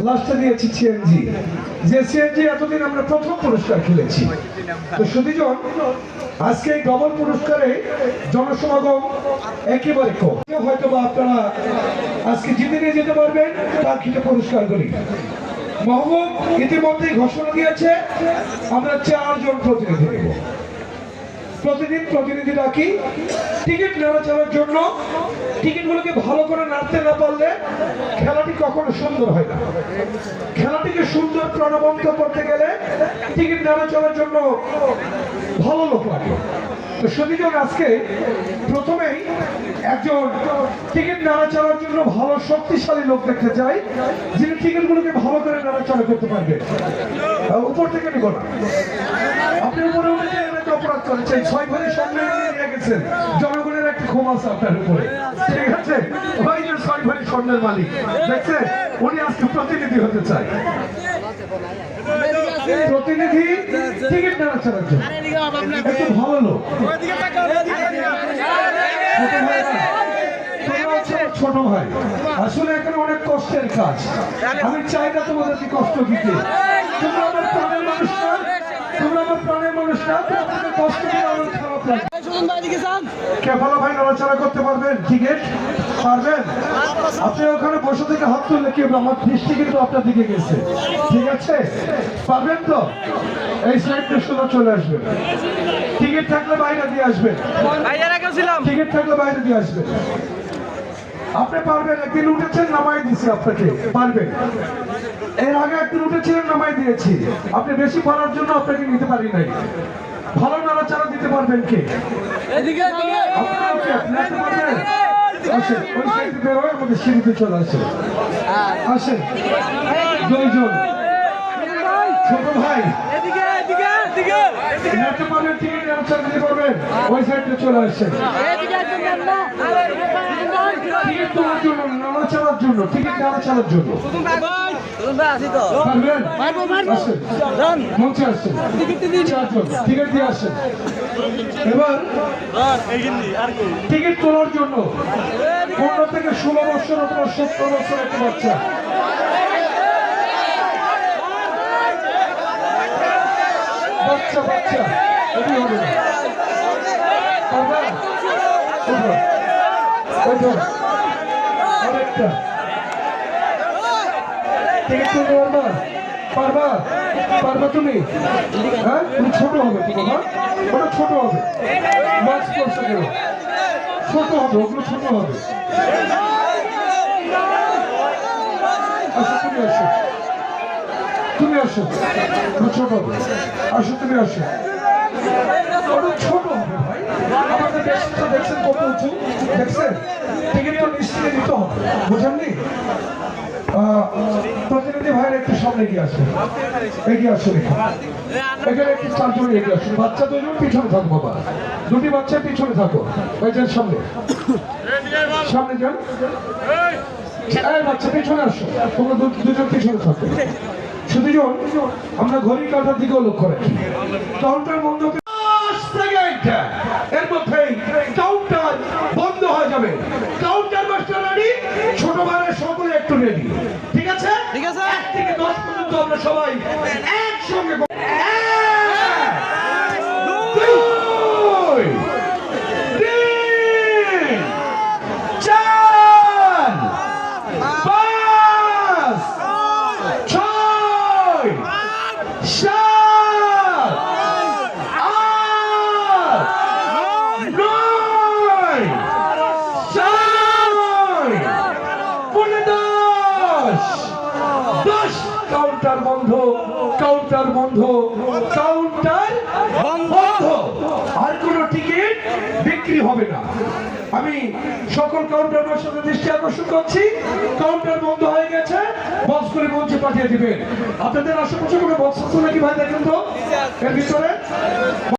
লাস্টে দিয়েছি সিএনজি, যে সিএনজি এতদিন আমরা প্রথম পুরস্কার খেলেছি। তো সুধীজন, আজকে এই ডবল পুরস্কারে জনসমাগম একেবারে কম। হয়তো বা আপনারা আজকে জিতে নিয়ে যেতে পারবেন কাঙ্ক্ষিত পুরস্কারগুলি। মহবুব ইতিমধ্যেই ঘোষণা দিয়েছে আমরা 4 জন প্রতিনিধি নেব। প্রতিদিন প্রতিনিধি ডাকি টিকিট নাড়াচাড়ার জন্য। টিকিটগুলোকে ভালো করে নাড়তে না পারলে খেলাটি কখনো সুন্দর হয় না। খেলাটিকে সুন্দর প্রাণবন্ত করতে গেলে টিকিট নাড়াচাড়ার জন্য ভালো লোক লাগে। তো সুধীজন, আজকে প্রথমেই একজন টিকিট নাড়াচাড়ার জন্য ভালো শক্তিশালী লোক দেখতে চাই, যিনি টিকিটগুলোকে ভালো করে নাড়াচাড়া করতে পারবে। উপর থেকে নিব না, আপনি উপরে উঠে অপরাধ করেছেন। 6 ভরি স্বর্ণ নিয়ে গেছেন, জনগণের একটা ক্ষোভ আছে আপনার উপরে, ঠিক আছে? ওই যে 6 ভরি স্বর্ণের মালিক দেখছেন, উনি আজকে প্রতিনিধি হতে চায়। প্রতিনিধি টিকিট নাড়াচাড়ার জন্য একটু ভালো লোক। ছোট ভাই, আসলে এখানে অনেক কষ্টের কাজ। আমি চাই না তোমাদেরকে কষ্ট দিতে। তোমরা আমার প্রাণের মানুষ না, তোমরা আমার প্রাণের মানুষ না, তোমাদের কষ্ট দিয়ে আমার খারাপ লাগে। কেফালা ভাই নড়াচড়া করতে পারবেন? টিকিট পারবেন? আপনি ওখানে বসে থেকে হাত তুললে কি আমার দৃষ্টি কিন্তু আপনার দিকে গেছে, ঠিক আছে? পারবেন তো? এই সাইডে সোজা চলে আসবেন। টিকিট থাকলে বাইরে দিয়ে আসবেন, টিকিট থাকলে বাইরে দিয়ে আসবেন। আপনি পারবেন? একদিন উঠেছেন, নামাই দিয়েছি আপনাকে, পারবেন। এর আগে একদিন উঠেছিলেন, নামাই দিয়েছি। আপনি বেশি পারার জন্য আপনাকে নিতে পারি নাই। ভালো নাড়াচাড়া দিতে পারবেন কে? আসেন, ওই সাইডে বেরোয় আমাদের সিঁড়িতে চলে আসেন। আসেন 2 জন। ছোট ভাই নাড়তে পারবেন? টিকিট নাড়াচাড়া দিতে পারবেন? ওই সাইডে চলে আসেন। টিকিট তোলার জন্য, নাড়াচাড়ার জন্য, টিকিট নাড়াচাড়ার জন্য মঞ্চে আসছেন। টিকিট দিয়ে আসেন। এবার টিকিট তোলার জন্য 15 থেকে 16 বছর অথবা 17 বছর একটা বাচ্চা, বাচ্চা বাচ্চা এটি হবে না। আরেকটা টিকিট তুলতে পারবা? পারবা? পারবা তুমি? হ্যাঁ, তুমি ছোট হবে, তোমার ওটা ছোট হবে। মাস্ক করছে কেন? ছোট হবে, ওগুলো ছোট হবে। আসো, তুমি আসো, তুমি আসো, ছোট হবে। আসো, তুমি আসো, ওটা ছোট হবে ভাই। আমাদের দেশটা দেখছেন কত উঁচু, দেখছেন? টিকিট তো নিশ্চয়ই নিতে হবে, বুঝেননি? প্রতিনিধি ভাইয়ের একটু সামনে এগিয়ে আসুন, এগিয়ে আসুন। এখানে একটু 4 জন এগিয়ে আসুন। বাচ্চা 2 জন পিছনে থাকো, বাবা 2টি বাচ্চা পিছনে থাকো। ওই যে সামনে, সামনে যান। এই বাচ্চা পিছনে আসো, তোমরা 2 জন পিছনে থাকো। সুধীজন, আমরা ঘড়ির কাঁটার দিকেও লক্ষ্য রাখি। কাউন্টার বন্ধ, এর মধ্যেই কাউন্টার বন্ধ হয়ে যাবে। কাউন্টার মাস্টার রেডি, ছোট ভাইয়ের সকলে একটু রেডি, ঠিক আছে? 1 থেকে 10 পর্যন্ত আমরা সবাই একসঙ্গে 1, 2, 3, 4, 5, 6, 7, 8, 9, 10। কাউন্টার বন্ধ, কাউন্টার বন্ধ, কাউন্টার বন্ধ। আর কোনো টিকিট বিক্রি হবে না। আমি সকল কাউন্টার মাস্টারদের দৃষ্টি আকর্ষণ করছি, কাউন্টার বন্ধ হয়ে গেছে। বক্স করে মঞ্চে পাঠিয়ে দিবেন। আপনাদের আশেপাশে কোনো বক্স আছে নাকি ভাই? দেখেন তো এর ভিতরে।